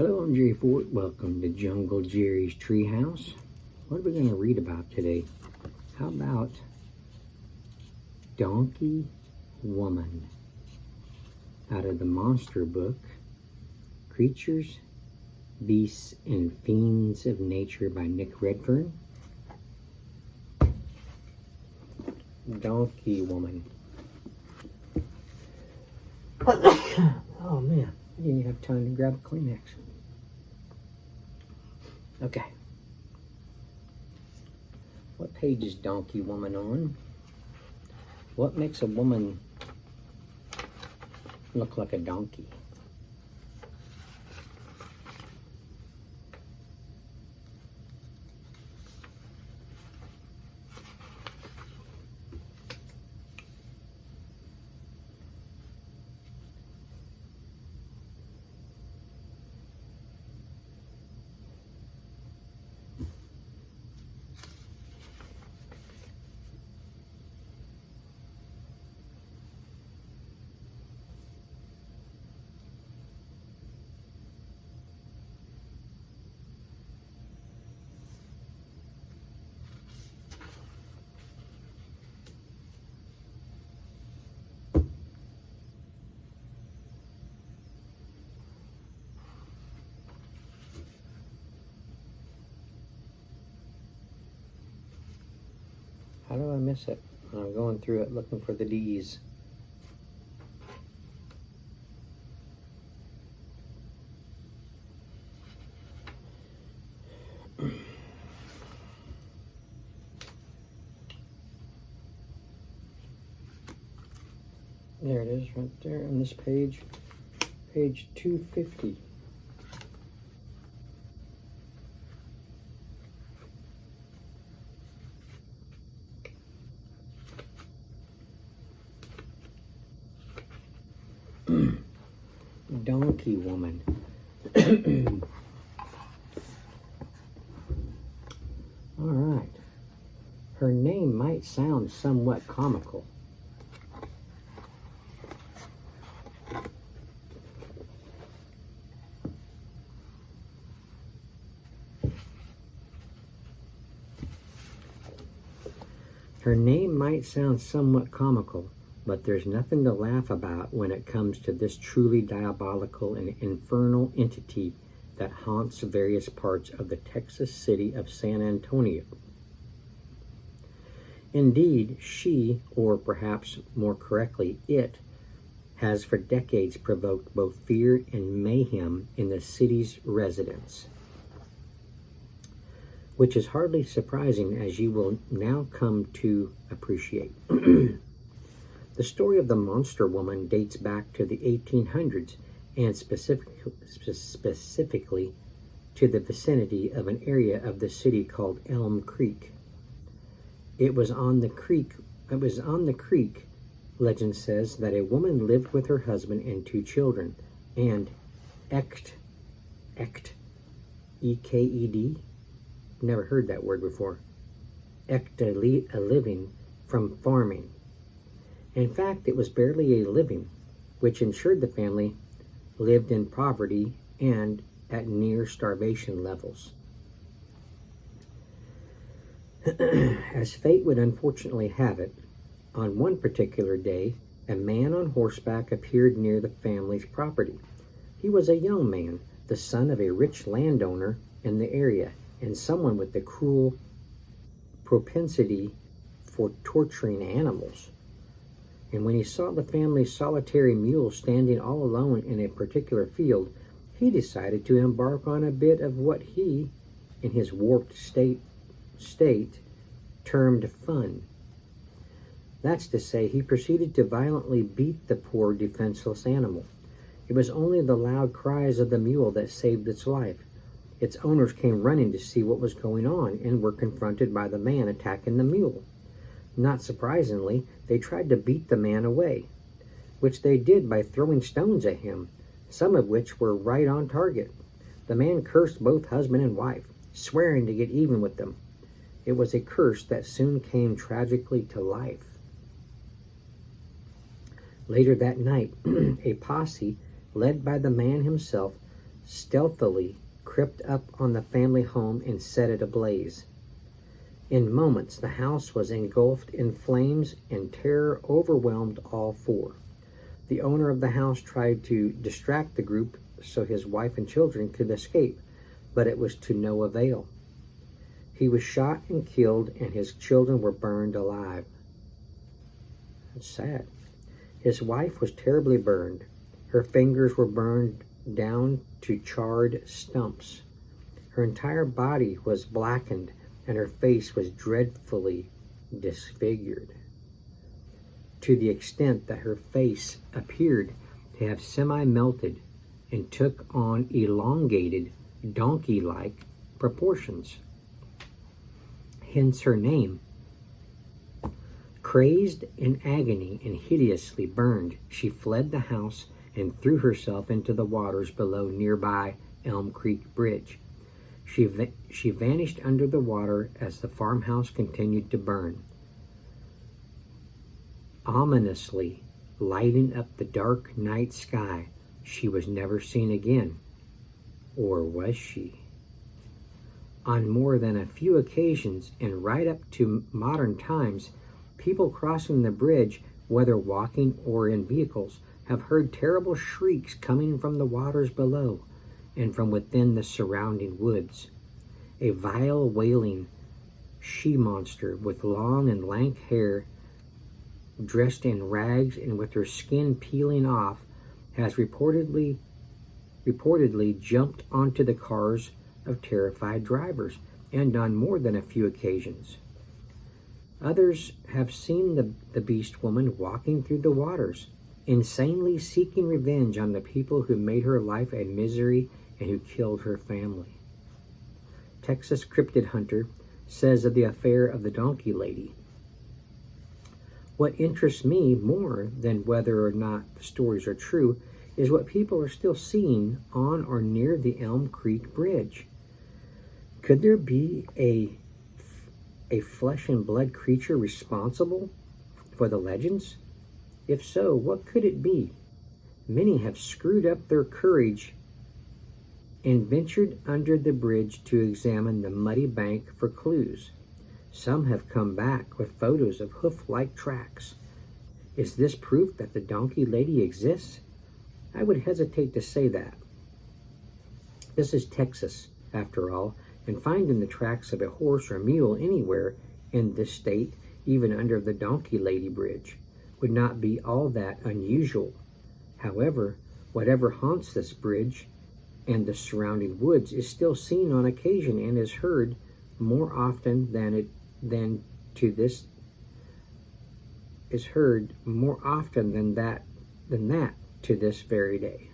Hello, I'm Jerry Fort. Welcome to Jungle Jerry's Treehouse. What are we going to read about today? How about Donkey Woman out of the monster book, Creatures, Beasts, and Fiends of Nature by Redfern. Donkey Woman. Oh man, I didn't even have time to grab a Kleenex. Okay. What page is Donkey Woman on? What makes a woman look like a donkey? How do I miss it? I'm going through it looking for the D's. There it is, right there on this page. Page 250. Donkey Woman. All right. Her name might sound somewhat comical. Her name might sound somewhat comical, but there's nothing to laugh about when it comes to this truly diabolical and infernal entity that haunts various parts of the Texas city of San Antonio. Indeed, she, or perhaps more correctly, it, has for decades provoked both fear and mayhem in the city's residents, which is hardly surprising, as you will now come to appreciate. The story of the Monster Woman dates back to the 1800s and specifically to the vicinity of an area of the city called Elm Creek. It was on the creek, legend says, that a woman lived with her husband and two children and eked, E-K-E-D, never heard that word before, eked a living from farming. In fact, it was barely a living, which ensured the family lived in poverty and at near starvation levels. As fate would unfortunately have it, on one particular day, a man on horseback appeared near the family's property. He was a young man, the son of a rich landowner in the area, and someone with the cruel propensity for torturing animals. And when he saw the family's solitary mule standing all alone in a particular field, he decided to embark on a bit of what he, in his warped state, termed fun. That's to say, he proceeded to violently beat the poor defenseless animal. It was only the loud cries of the mule that saved its life. Its owners came running to see what was going on and were confronted by the man attacking the mule. Not surprisingly, they tried to beat the man away, which they did by throwing stones at him, some of which were right on target. The man cursed both husband and wife, swearing to get even with them. It was a curse that soon came tragically to life. Later that night, a posse, led by the man himself, stealthily crept up on the family home and set it ablaze. In moments, the house was engulfed in flames and terror overwhelmed all four. The owner of the house tried to distract the group so his wife and children could escape, but it was to no avail. He was shot and killed, and his children were burned alive. That's sad. His wife was terribly burned. Her fingers were burned down to charred stumps. Her entire body was blackened, and her face was dreadfully disfigured, to the extent that her face appeared to have semi-melted and took on elongated, donkey-like proportions. Hence her name. Crazed in agony and hideously burned, she fled the house and threw herself into the waters below nearby Elm Creek Bridge. She vanished under the water as the farmhouse continued to burn, ominously lighting up the dark night sky. She was never seen again. Or was she? On more than a few occasions, and right up to modern times, people crossing the bridge, whether walking or in vehicles, have heard terrible shrieks coming from the waters below and from within the surrounding woods. A vile wailing she-monster with long and lank hair, dressed in rags and with her skin peeling off, has reportedly jumped onto the cars of terrified drivers, and on more than a few occasions. Others have seen the beast woman walking through the waters, insanely seeking revenge on the people who made her life a misery and who killed her family. Texas cryptid hunter says of the affair of the donkey lady, "What interests me more than whether or not the stories are true is what people are still seeing on or near the Elm Creek Bridge. Could there be a flesh and blood creature responsible for the legends? If so, what could it be? Many have screwed up their courage and ventured under the bridge to examine the muddy bank for clues. Some have come back with photos of hoof-like tracks. Is this proof that the donkey lady exists? I would hesitate to say that. This is Texas, after all, and finding the tracks of a horse or mule anywhere in this state, even under the donkey lady bridge, would not be all that unusual. However, whatever haunts this bridge and the surrounding woods is still seen on occasion and is heard more often than that to this very day."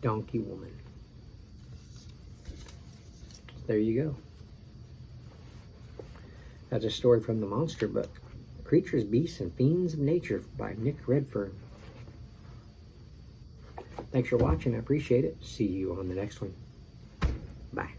Donkey woman. There you go. That's a story from the Monster Book, Creatures, Beasts, and Fiends of Nature by Nick Redfern. Thanks for watching. I appreciate it. See you on the next one. Bye.